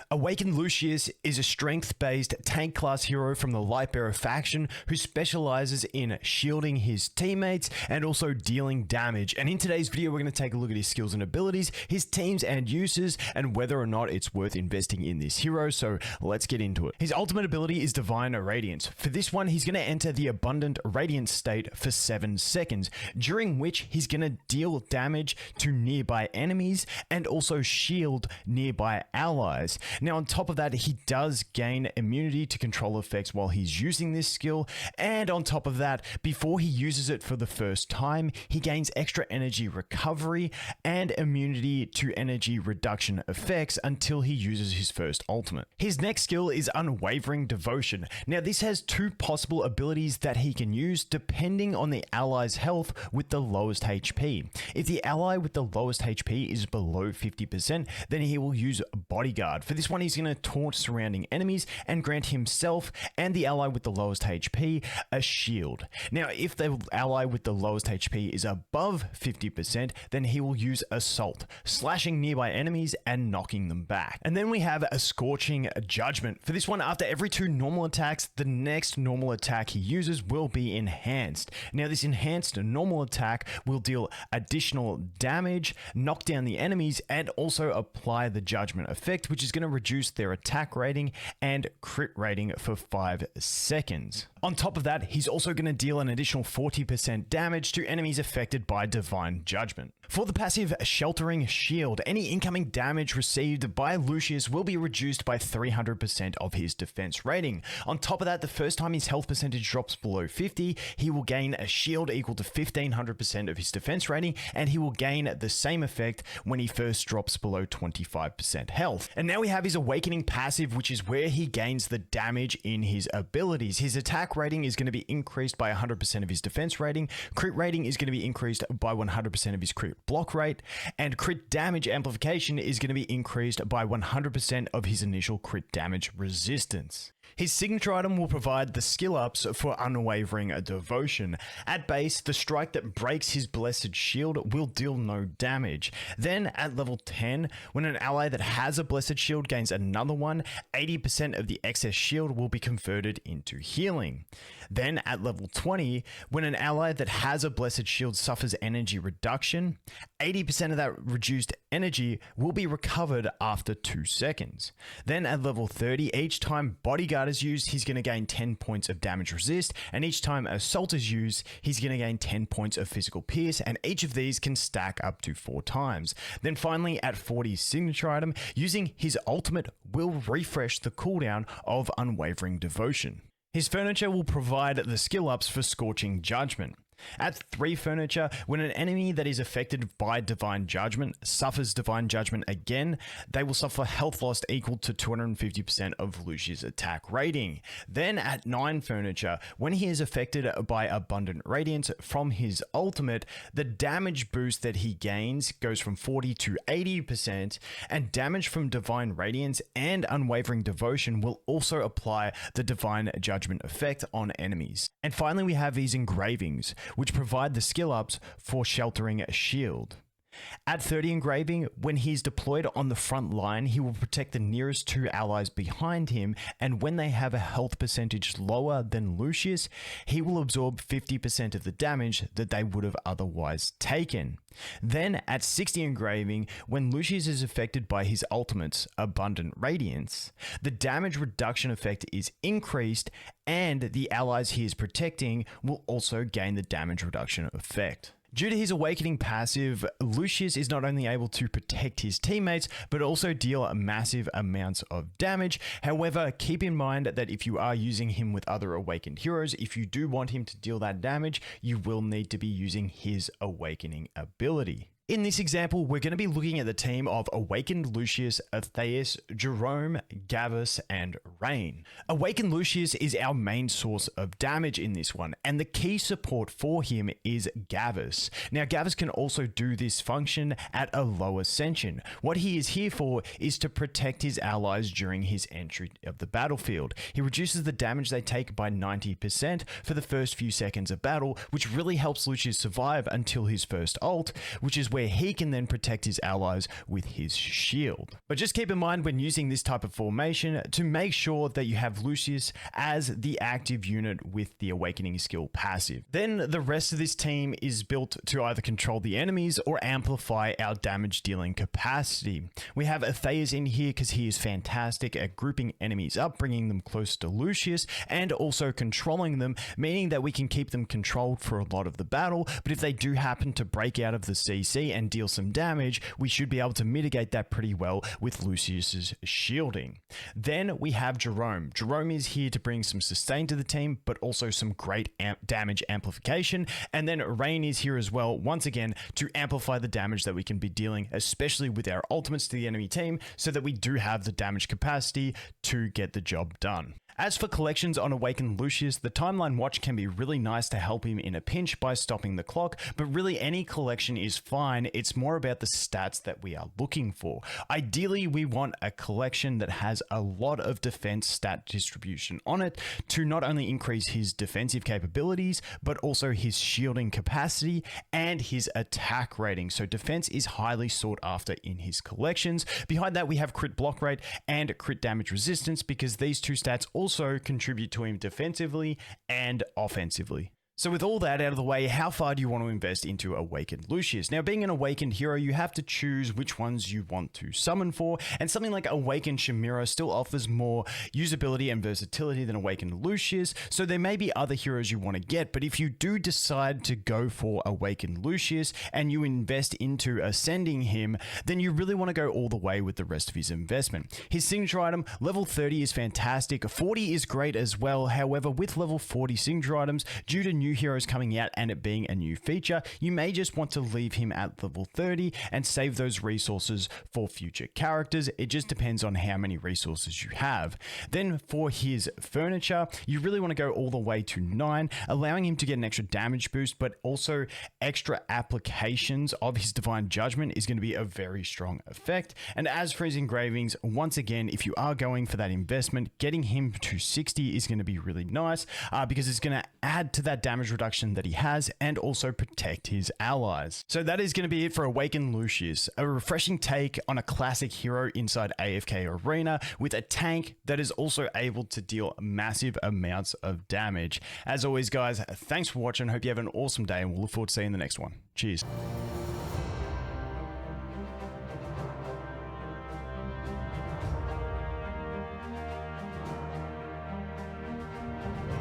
Awaken Lucius is a strength-based tank class hero from the Lightbearer faction who specializes in shielding his teammates and also dealing damage. And in today's video, we're going to take a look at his skills and abilities, his teams and uses, and whether or not it's worth investing in this hero. So let's get into it. His ultimate ability is Divine Radiance. For this one, he's going to enter the Abundant Radiance state for 7 seconds, during which he's going to deal damage to nearby enemies and also shield nearby allies. Now, on top of that, he does gain immunity to control effects while he's using this skill. And on top of that, before he uses it for the first time, he gains extra energy recovery and immunity to energy reduction effects until he uses his first ultimate. His next skill is Unwavering Devotion. Now, this has 2 possible abilities that he can use depending on the ally's health with the lowest HP. If the ally with the lowest HP is below 50%, then he will use Bodyguard. For this one, he's going to taunt surrounding enemies and grant himself and the ally with the lowest HP a shield. Now, if the ally with the lowest HP is above 50%, then he will use Assault, slashing nearby enemies and knocking them back. And then we have a Scorching Judgment. For this one, after every 2 normal attacks, the next normal attack he uses will be enhanced. Now, this enhanced normal attack will deal additional damage, knock down the enemies, and also apply the Judgment effect, which is going to reduce their attack rating and crit rating for 5 seconds. On top of that, he's also going to deal an additional 40% damage to enemies affected by Divine Judgment. For the passive Sheltering Shield, any incoming damage received by Lucius will be reduced by 300% of his defense rating. On top of that, the first time his health percentage drops below 50, he will gain a shield equal to 1500% of his defense rating, and he will gain the same effect when he first drops below 25% health. And now we have his Awakening passive, which is where he gains the damage in his abilities. His attack rating is going to be increased by 100% of his defense rating, crit rating is going to be increased by 100% of his crit block rate, and crit damage amplification is going to be increased by 100% of his initial crit damage resistance. His signature item will provide the skill ups for Unwavering Devotion. At base, the strike that breaks his Blessed Shield will deal no damage. Then at level 10, when an ally that has a Blessed Shield gains another one, 80% of the excess shield will be converted into healing. Then at level 20, when an ally that has a Blessed Shield suffers energy reduction, 80% of that reduced energy will be recovered after 2 seconds. Then at level 30, each time Bodyguard is used, he's going to gain 10 points of damage resist, and each time Assault is used, he's going to gain 10 points of physical pierce, and each of these can stack up to 4 times. Then finally at 40 signature item, using his ultimate will refresh the cooldown of Unwavering Devotion. His furniture will provide the skill ups for Scorching Judgment. At 3 furniture, when an enemy that is affected by Divine Judgment suffers Divine Judgment again, they will suffer health loss equal to 250% of Lucius' attack rating. Then at 9 furniture, when he is affected by Abundant Radiance from his ultimate, the damage boost that he gains goes from 40 to 80%, and damage from Divine Radiance and Unwavering Devotion will also apply the Divine Judgment effect on enemies. And finally, we have these engravings, which provide the skill ups for Sheltering Shield. At 30 engraving, when he's deployed on the front line, he will protect the nearest 2 allies behind him, and when they have a health percentage lower than Lucius, he will absorb 50% of the damage that they would have otherwise taken. Then at 60 engraving, when Lucius is affected by his ultimate's Abundant Radiance, the damage reduction effect is increased, and the allies he is protecting will also gain the damage reduction effect. Due to his Awakening passive, Lucius is not only able to protect his teammates, but also deal massive amounts of damage. However, keep in mind that if you are using him with other Awakened heroes, if you do want him to deal that damage, you will need to be using his Awakening ability. In this example, we're going to be looking at the team of Awakened Lucius, Atheus, Jerome, Gavus, and Rain. Awakened Lucius is our main source of damage in this one, and the key support for him is Gavus. Now, Gavus can also do this function at a low ascension. What he is here for is to protect his allies during his entry of the battlefield. He reduces the damage they take by 90% for the first few seconds of battle, which really helps Lucius survive until his first ult, which is where he can then protect his allies with his shield. But just keep in mind when using this type of formation to make sure that you have Lucius as the active unit with the Awakening skill passive. Then the rest of this team is built to either control the enemies or amplify our damage dealing capacity. We have Atheas in here because he is fantastic at grouping enemies up, bringing them close to Lucius, and also controlling them, meaning that we can keep them controlled for a lot of the battle, but if they do happen to break out of the CC and deal some damage, we should be able to mitigate that pretty well with Lucius's shielding. Then we have Jerome. Jerome is here to bring some sustain to the team, but also some great damage amplification. And then Rain is here as well, once again, to amplify the damage that we can be dealing, especially with our ultimates to the enemy team, so that we do have the damage capacity to get the job done. As for collections on Awaken Lucius, the Timeline Watch can be really nice to help him in a pinch by stopping the clock, but really any collection is fine. It's more about the stats that we are looking for. Ideally, we want a collection that has a lot of defense stat distribution on it to not only increase his defensive capabilities, but also his shielding capacity and his attack rating. So defense is highly sought after in his collections. Behind that, we have crit block rate and crit damage resistance, because these two stats also contribute to him defensively and offensively. So with all that out of the way, how far do you want to invest into Awakened Lucius? Now, being an Awakened hero, you have to choose which ones you want to summon for, and something like Awakened Chimera still offers more usability and versatility than Awakened Lucius, so there may be other heroes you want to get, but if you do decide to go for Awakened Lucius and you invest into ascending him, then you really want to go all the way with the rest of his investment. His signature item, level 30 is fantastic, 40 is great as well. However, with level 40 signature items, due to new heroes coming out and it being a new feature, you may just want to leave him at level 30 and save those resources for future characters. It just depends on how many resources you have. Then for his furniture, you really want to go all the way to 9, allowing him to get an extra damage boost, but also extra applications of his Divine Judgment is going to be a very strong effect. And as for his engravings, once again, if you are going for that investment, getting him to 60 is going to be really nice because it's going to add to that damage reduction that he has and also protect his allies. So that is going to be it for Awaken Lucius, a refreshing take on a classic hero inside AFK Arena with a tank that is also able to deal massive amounts of damage. As always, guys, thanks for watching. Hope you have an awesome day and we'll look forward to seeing you in the next one. Cheers.